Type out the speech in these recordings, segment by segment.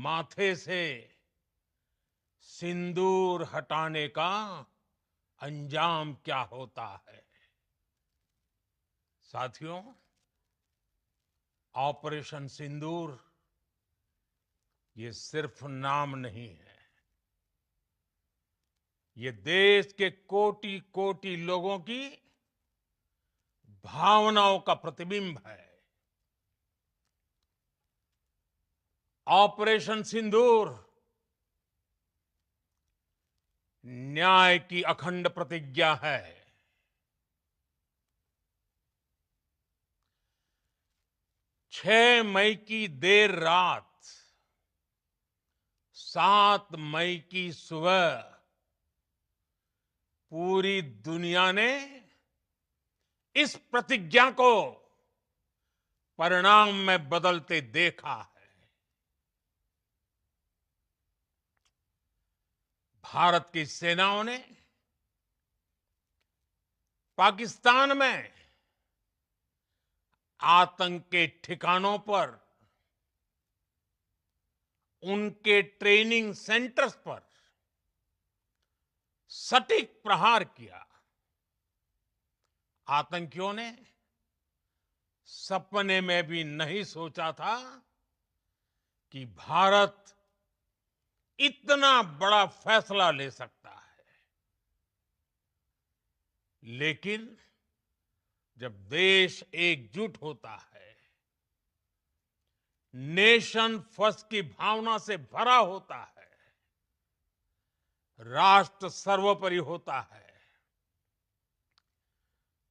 माथे से सिंदूर हटाने का अंजाम क्या होता है। साथियों, ऑपरेशन सिंदूर ये सिर्फ नाम नहीं है, ये देश के कोटि कोटि लोगों की भावनाओं का प्रतिबिंब है। ऑपरेशन सिंदूर न्याय की अखंड प्रतिज्ञा है। 6 मई की देर रात, 7 मई की सुबह पूरी दुनिया ने इस प्रतिज्ञा को परिणाम में बदलते देखा है। भारत की सेनाओं ने पाकिस्तान में आतंक के ठिकानों पर, उनके ट्रेनिंग सेंटर्स पर सटीक प्रहार किया। आतंकियों ने सपने में भी नहीं सोचा था कि भारत इतना बड़ा फैसला ले सकता है। लेकिन जब देश एकजुट होता है, नेशन फर्स्ट की भावना से भरा होता है, राष्ट्र सर्वोपरि होता है,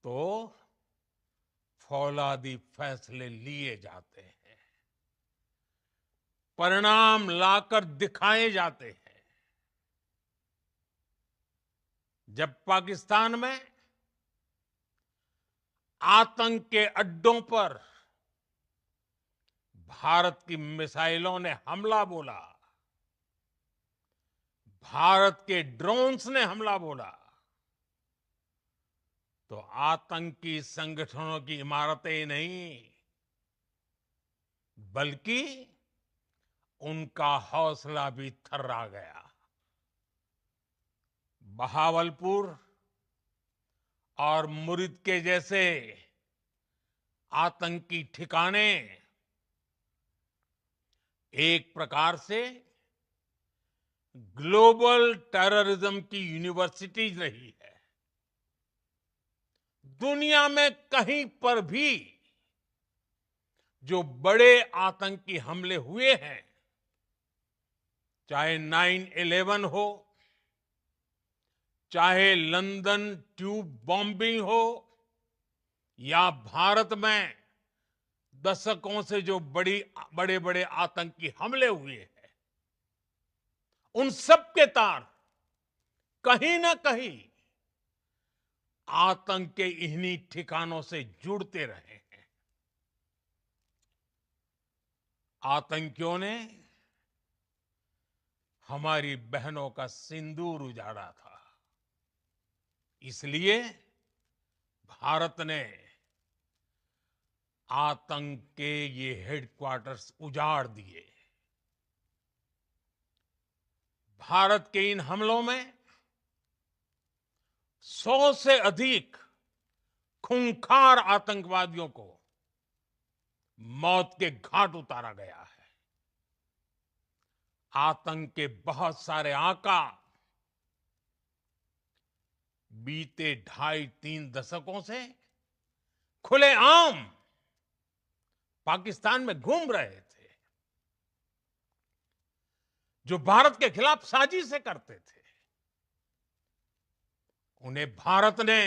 तो फौलादी फैसले लिए जाते हैं, परिणाम लाकर दिखाए जाते हैं। जब पाकिस्तान में आतंक के अड्डों पर भारत की मिसाइलों ने हमला बोला, भारत के ड्रोन्स ने हमला बोला, तो आतंकी संगठनों की इमारतें नहीं, बल्कि उनका हौसला भी थर्रा गया। बहावलपुर और मुरिद के जैसे आतंकी ठिकाने एक प्रकार से ग्लोबल टेररिज्म की यूनिवर्सिटीज रही है। दुनिया में कहीं पर भी जो बड़े आतंकी हमले हुए हैं, चाहे 9/11 हो, चाहे लंदन ट्यूब बॉम्बिंग हो, या भारत में दशकों से जो बड़े बड़े आतंकी हमले हुए हैं, उन सब के तार कहीं ना कहीं आतंक के इन्हीं ठिकानों से जुड़ते रहे हैं। आतंकियों ने हमारी बहनों का सिंदूर उजाड़ा था, इसलिए भारत ने आतंक के ये हेडक्वार्टर्स उजाड़ दिए। भारत के इन हमलों में 100 से अधिक खूंखार आतंकवादियों को मौत के घाट उतारा गया है। आतंक के बहुत सारे आका बीते 2.5-3 दशकों से खुलेआम पाकिस्तान में घूम रहे थे, जो भारत के खिलाफ साजिशें करते थे। उन्हें भारत ने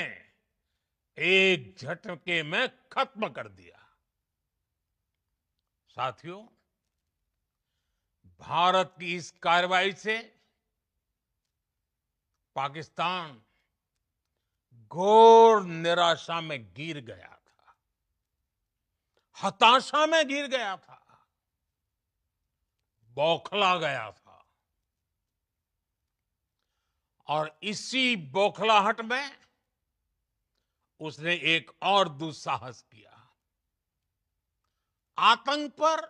एक झटके में खत्म कर दिया। साथियों, भारत की इस कार्रवाई से पाकिस्तान घोर निराशा में गिर गया था, हताशा में गिर गया था, बौखला गया था। और इसी बौखलाहट में उसने एक और दुस्साहस किया। आतंक पर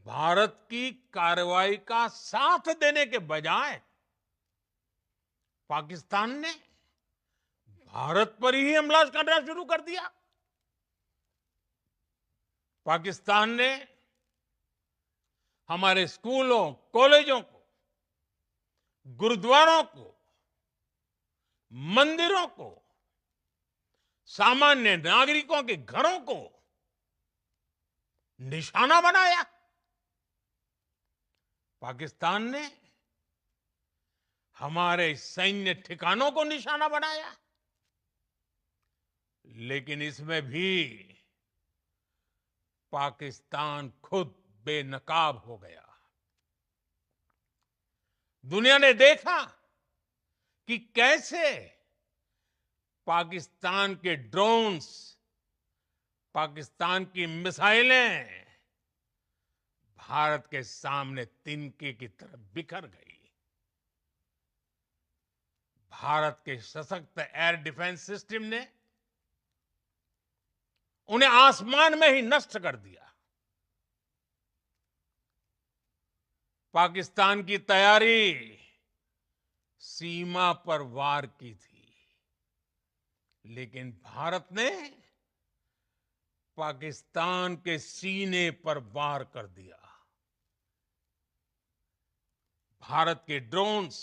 भारत की कार्रवाई का साथ देने के बजाय पाकिस्तान ने भारत पर ही हमला करना शुरू कर दिया। पाकिस्तान ने हमारे स्कूलों, कॉलेजों को, गुरुद्वारों को, मंदिरों को, सामान्य नागरिकों के घरों को निशाना बनाया। पाकिस्तान ने हमारे सैन्य ठिकानों को निशाना बनाया। लेकिन इसमें भी पाकिस्तान खुद बेनकाब हो गया। दुनिया ने देखा कि कैसे पाकिस्तान के ड्रोन्स, पाकिस्तान की मिसाइलें भारत के सामने तिनके की तरह बिखर गई। भारत के सशक्त एयर डिफेंस सिस्टम ने उन्हें आसमान में ही नष्ट कर दिया। पाकिस्तान की तैयारी सीमा पर वार की थी, लेकिन भारत ने पाकिस्तान के सीने पर वार कर दिया। भारत के ड्रोन्स,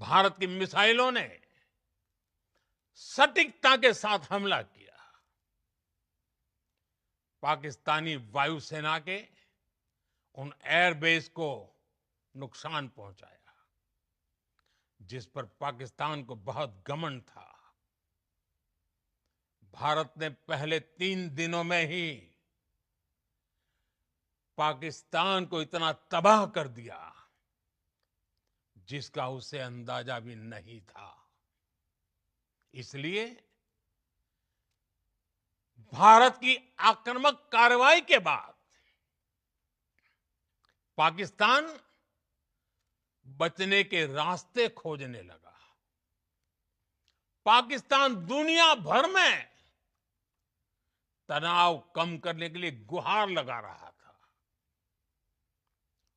भारत की मिसाइलों ने सटीकता के साथ हमला किया। पाकिस्तानी वायुसेना के उन एयरबेस को नुकसान पहुंचाया, जिस पर पाकिस्तान को बहुत घमंड था। भारत ने पहले 3 दिनों में ही पाकिस्तान को इतना तबाह कर दिया, जिसका उसे अंदाजा भी नहीं था। इसलिए भारत की आक्रामक कार्रवाई के बाद पाकिस्तान बचने के रास्ते खोजने लगा। पाकिस्तान दुनिया भर में तनाव कम करने के लिए गुहार लगा रहा था,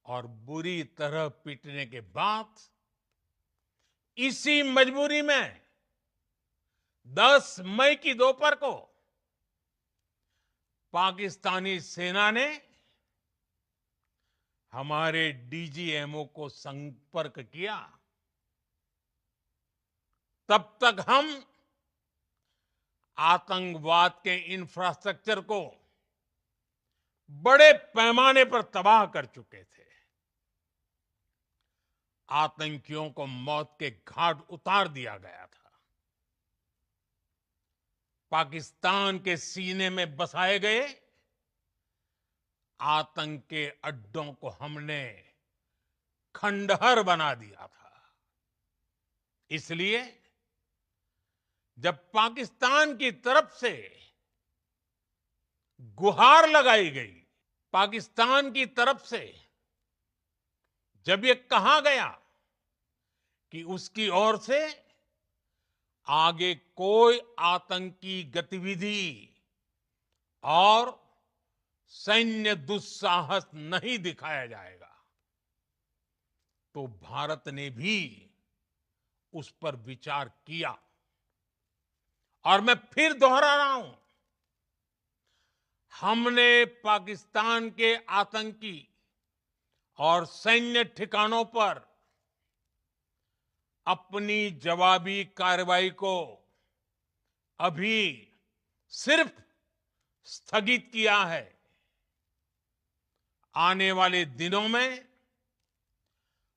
और बुरी तरह पीटने के बाद इसी मजबूरी में 10 मई की दोपहर को पाकिस्तानी सेना ने हमारे डीजीएमओ को संपर्क किया। तब तक हम आतंकवाद के इंफ्रास्ट्रक्चर को बड़े पैमाने पर तबाह कर चुके थे। आतंकियों को मौत के घाट उतार दिया गया था। पाकिस्तान के सीने में बसाए गए आतंक के अड्डों को हमने खंडहर बना दिया था। इसलिए जब पाकिस्तान की तरफ से गुहार लगाई गई, पाकिस्तान की तरफ से जब ये कहा गया कि उसकी ओर से आगे कोई आतंकी गतिविधि और सैन्य दुस्साहस नहीं दिखाया जाएगा, तो भारत ने भी उस पर विचार किया। और मैं फिर दोहरा रहा हूं, हमने पाकिस्तान के आतंकी और सैन्य ठिकानों पर अपनी जवाबी कार्रवाई को अभी सिर्फ स्थगित किया है। आने वाले दिनों में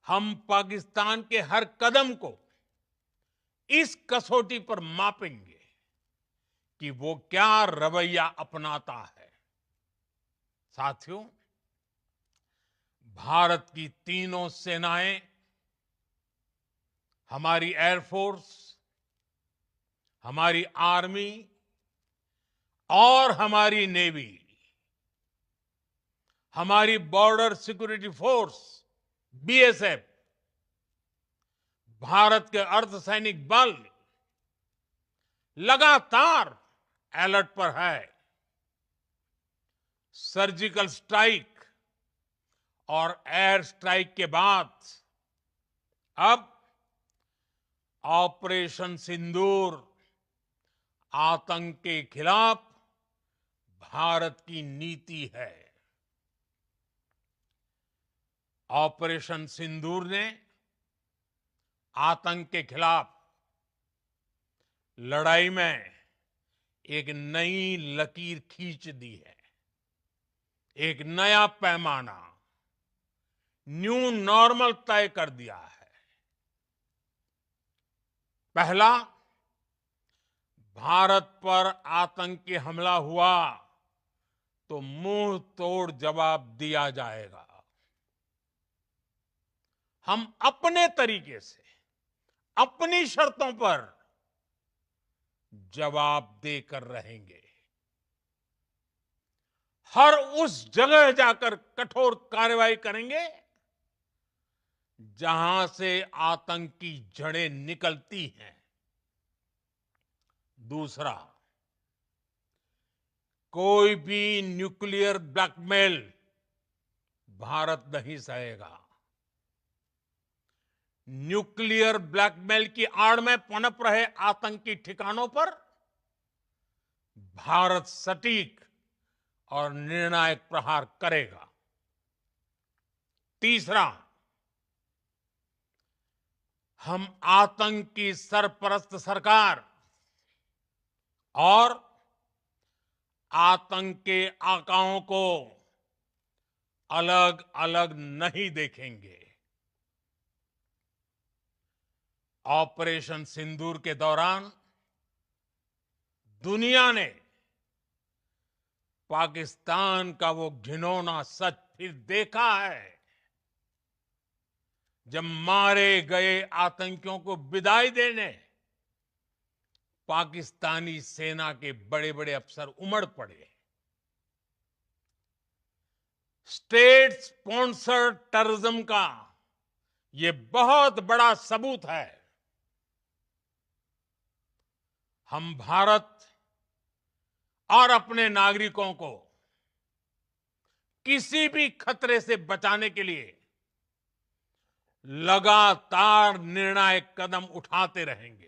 हम पाकिस्तान के हर कदम को इस कसौटी पर मापेंगे कि वो क्या रवैया अपनाता है। साथियों, भारत की तीनों सेनाएं, हमारी एयरफोर्स, हमारी आर्मी और हमारी नेवी, हमारी border security force BSF, Bharat के अर्धसैनिक बल लगातार अलर्ट पर है। सर्जिकल स्ट्राइक और एयर स्ट्राइक के बाद अब ऑपरेशन सिंदूर आतंक के खिलाफ भारत की नीति है। ऑपरेशन सिंदूर ने आतंक के खिलाफ लड़ाई में एक नई लकीर खींच दी है, एक नया पैमाना, न्यू नॉर्मल तय कर दिया है। पहला, भारत पर आतंकी हमला हुआ तो मुंह तोड़ जवाब दिया जाएगा। हम अपने तरीके से, अपनी शर्तों पर जवाब देकर रहेंगे। हर उस जगह जाकर कठोर कार्रवाई करेंगे जहां से आतंक की जड़ें निकलती हैं। दूसरा, कोई भी न्यूक्लियर ब्लैकमेल भारत नहीं सहेगा। न्यूक्लियर ब्लैकमेल की आड़ में पनप रहे आतंकी ठिकानों पर भारत सटीक और निर्णायक प्रहार करेगा। तीसरा, हम आतंक की सरपरस्त सरकार और आतंक के आकाओं को अलग अलग नहीं देखेंगे। ऑपरेशन सिंदूर के दौरान दुनिया ने पाकिस्तान का वो घिनौना सच फिर देखा है, जब मारे गए आतंकियों को विदाई देने पाकिस्तानी सेना के बड़े बड़े अफसर उमड़ पड़े। स्टेट स्पॉन्सर्ड टेररिज्म का ये बहुत बड़ा सबूत है। हम भारत और अपने नागरिकों को किसी भी खतरे से बचाने के लिए लगातार निर्णायक कदम उठाते रहेंगे।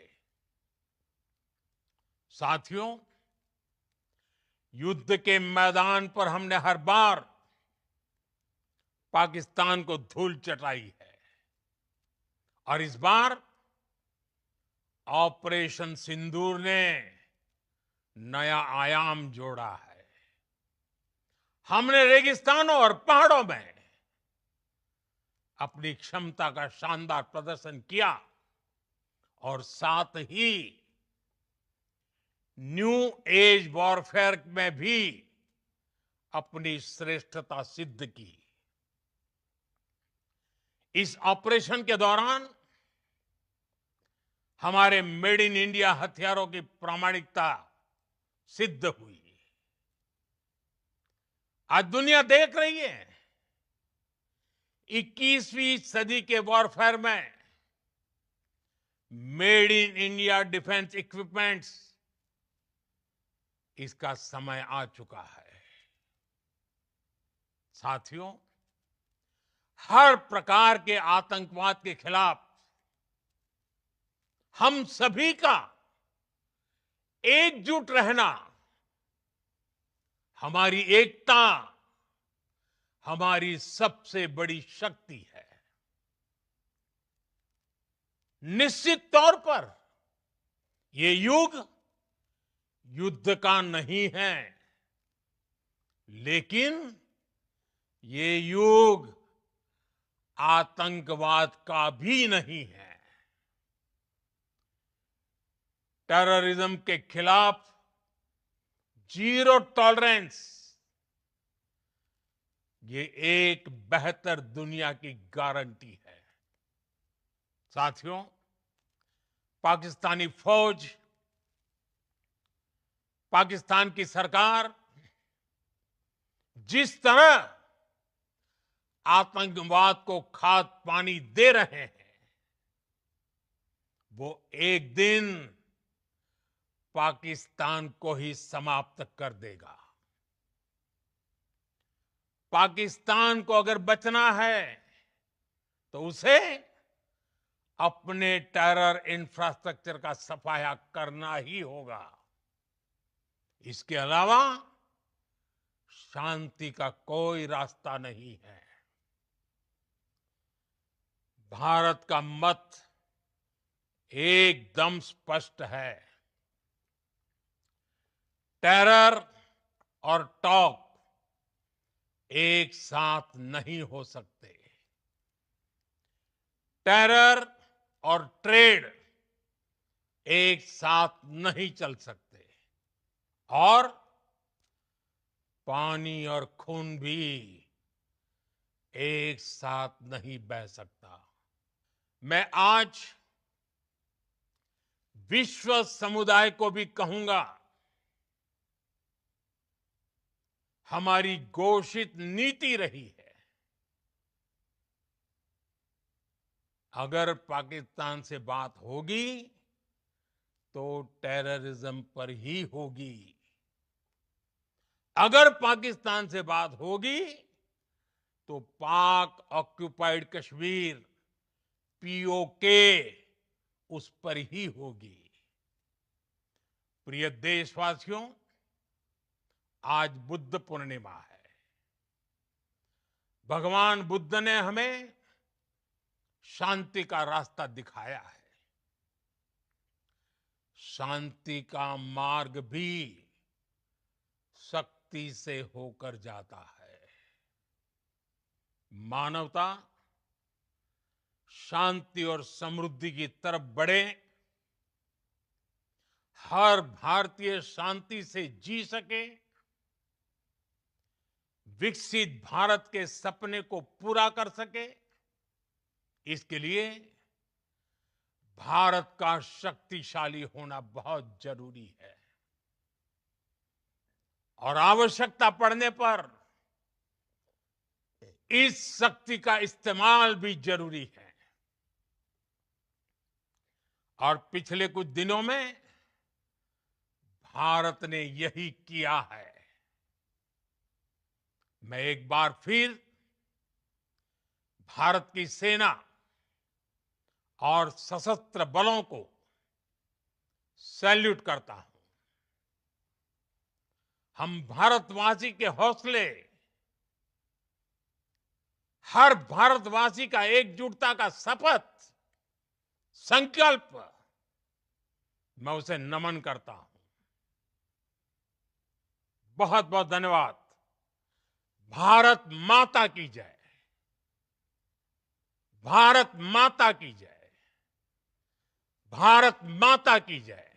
साथियों, युद्ध के मैदान पर हमने हर बार पाकिस्तान को धूल चटाई है और इस बार ऑपरेशन सिंदूर ने नया आयाम जोड़ा है। हमने रेगिस्तानों और पहाड़ों में अपनी क्षमता का शानदार प्रदर्शन किया और साथ ही न्यू एज वॉरफेयर में भी अपनी श्रेष्ठता सिद्ध की। इस ऑपरेशन के दौरान हमारे मेड इन इंडिया हथियारों की प्रामाणिकता सिद्ध हुई। आज दुनिया देख रही है 21वीं सदी के वॉरफेयर में made in India defence equipments, इसका समय आ चुका है। साथियों, हर प्रकार के आतंकवाद के खिलाफ हम सभी का एकजुट रहना, हमारी एकता हमारी सबसे बड़ी शक्ति है। निश्चित तौर पर ये युग युद्ध का नहीं है, लेकिन ये युग आतंकवाद का भी नहीं है। टेररिज्म के खिलाफ जीरो टॉलरेंस, ये एक बेहतर दुनिया की गारंटी है। साथियों, पाकिस्तानी फौज, पाकिस्तान की सरकार जिस तरह आतंकवाद को खाद पानी दे रहे हैं, वो एक दिन पाकिस्तान को ही समाप्त कर देगा। पाकिस्तान को अगर बचना है तो उसे अपने टेरर इंफ्रास्ट्रक्चर का सफाया करना ही होगा। इसके अलावा शांति का कोई रास्ता नहीं है। भारत का मत एकदम स्पष्ट है। टेरर और टॉक एक साथ नहीं हो सकते। टेरर और ट्रेड एक साथ नहीं चल सकते और पानी और खून भी एक साथ नहीं बह सकता। मैं आज विश्व समुदाय को भी कहूंगा, हमारी घोषित नीति रही है, अगर पाकिस्तान से बात होगी तो टेररिज्म पर ही होगी। अगर पाकिस्तान से बात होगी तो पाक ऑक्युपाइड कश्मीर पीओके उस पर ही होगी। प्रिय देशवासियों, आज बुद्ध पूर्णिमा है। भगवान बुद्ध ने हमें शांति का रास्ता दिखाया है। शांति का मार्ग भी शक्ति से होकर जाता है। मानवता शांति और समृद्धि की तरफ बढ़े, हर भारतीय शांति से जी सके, विकसित भारत के सपने को पूरा कर सके, इसके लिए भारत का शक्तिशाली होना बहुत जरूरी है। और आवश्यकता पड़ने पर इस शक्ति का इस्तेमाल भी जरूरी है। और पिछले कुछ दिनों में भारत ने यही किया है। मैं एक बार फिर भारत की सेना और सशस्त्र बलों को सैल्यूट करता हूं। हम भारतवासी के हौसले, हर भारतवासी का एकजुटता का शपथ, संकल्प, मैं उसे नमन करता हूं। बहुत बहुत धन्यवाद। भारत माता की जय। भारत माता की जय। भारत माता की जय।